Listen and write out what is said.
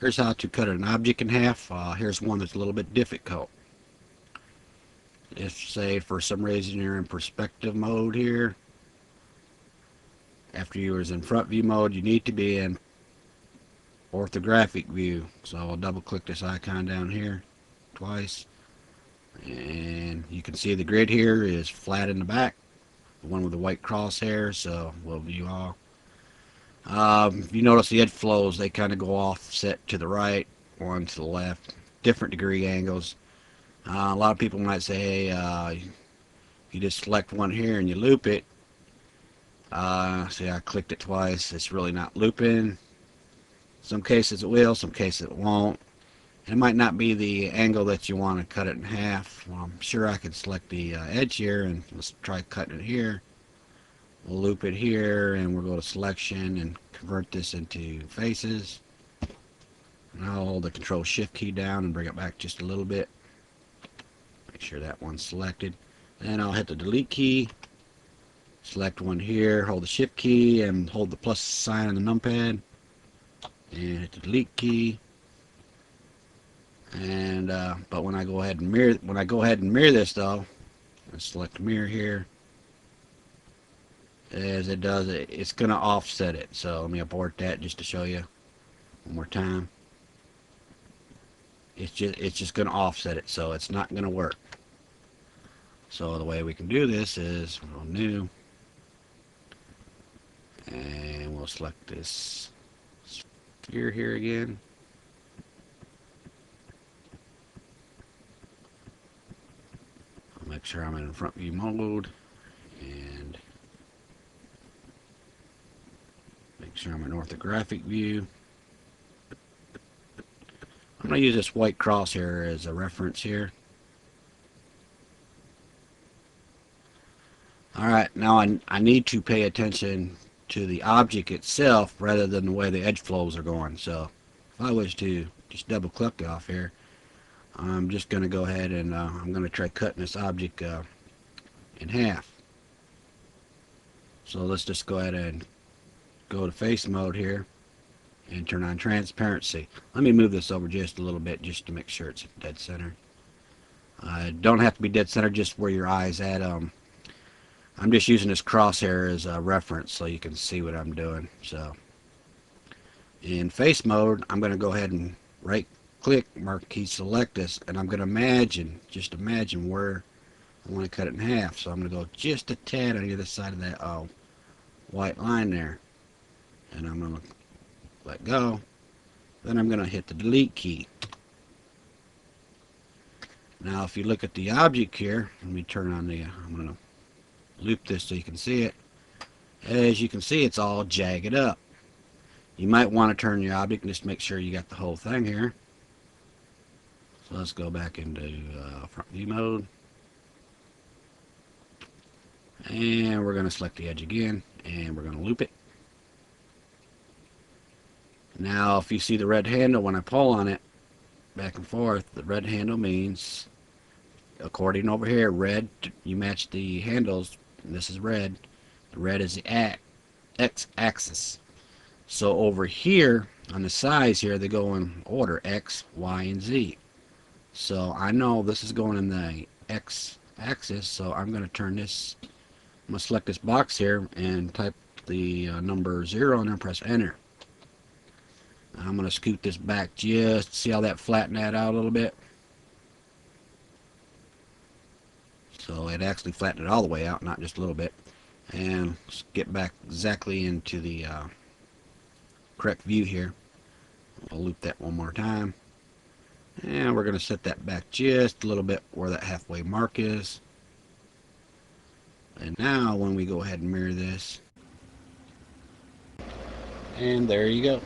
Here's how to cut an object in half. Here's one that's a little bit difficult. If, say, for some reason you're in perspective mode here, after you was in front view mode, you need to be in orthographic view. So I'll double click this icon down here twice, and you can see the grid here is flat in the back, the one with the white crosshair, so we'll view all. You notice the edge flows, they kind of go offset to the right, one to the left, different degree angles. A lot of people might say, hey, you just select one here and you loop it. See, I clicked it twice, it's really not looping. Some cases it will, some cases it won't. It might not be the angle that you want to cut it in half. Well, I'm sure I can select the edge here, and let's try cutting it here. We'll loop it here, and we'll go to selection and convert this into faces. And I'll hold the Control Shift key down and bring it back just a little bit. Make sure that one's selected. Then I'll hit the delete key. Select one here, hold the Shift key, and hold the plus sign on the numpad. And hit the delete key. And but when I go ahead and mirror this though, I select mirror here. As it does, it's going to offset it. So let me abort that just to show you one more time. It's just going to offset it, so it's not going to work. So the way we can do this is we'll go new, and we'll select this sphere here again. I'll make sure I'm in front view mode, and make sure I'm in orthographic view. I'm going to use this white crosshair as a reference here. Alright, now I need to pay attention to the object itself rather than the way the edge flows are going. So if I was to just double click off here, I'm just going to go ahead and I'm going to try cutting this object in half. So let's just go ahead and go to face mode here and turn on transparency. Let me move this over just a little bit just to make sure it's dead center. Don't have to be dead center, just where your eye's at. I'm just using this crosshair as a reference so you can see what I'm doing. So in face mode, I'm going to go ahead and right click, marquee select this, and I'm going to just imagine where I want to cut it in half. So I'm going to go just a tad on either side of that white line there, and I'm going to let go. Then I'm going to hit the delete key. Now if you look at the object here, let me turn on the I'm going to loop this so you can see it. As you can see, it's all jagged up. You might want to turn your object and just make sure you got the whole thing here. So let's go back into front view mode, and we're going to select the edge again, and we're going to loop it. Now if you see the red handle, when I pull on it back and forth, the red handle means, according over here, red, you match the handles, and this is red. The red is the x-axis. So over here on the sides here, they go in order X, Y, and Z. So I know this is going in the x-axis, so I'm going to turn this, I'm going to select this box here and type the number 0 and then press enter. I'm going to scoot this back, just see how that flattened that out a little bit. So it actually flattened it all the way out, not just a little bit. And let's get back exactly into the correct view here. I'll loop that one more time. And we're going to set that back just a little bit where that halfway mark is. And now when we go ahead and mirror this, and there you go.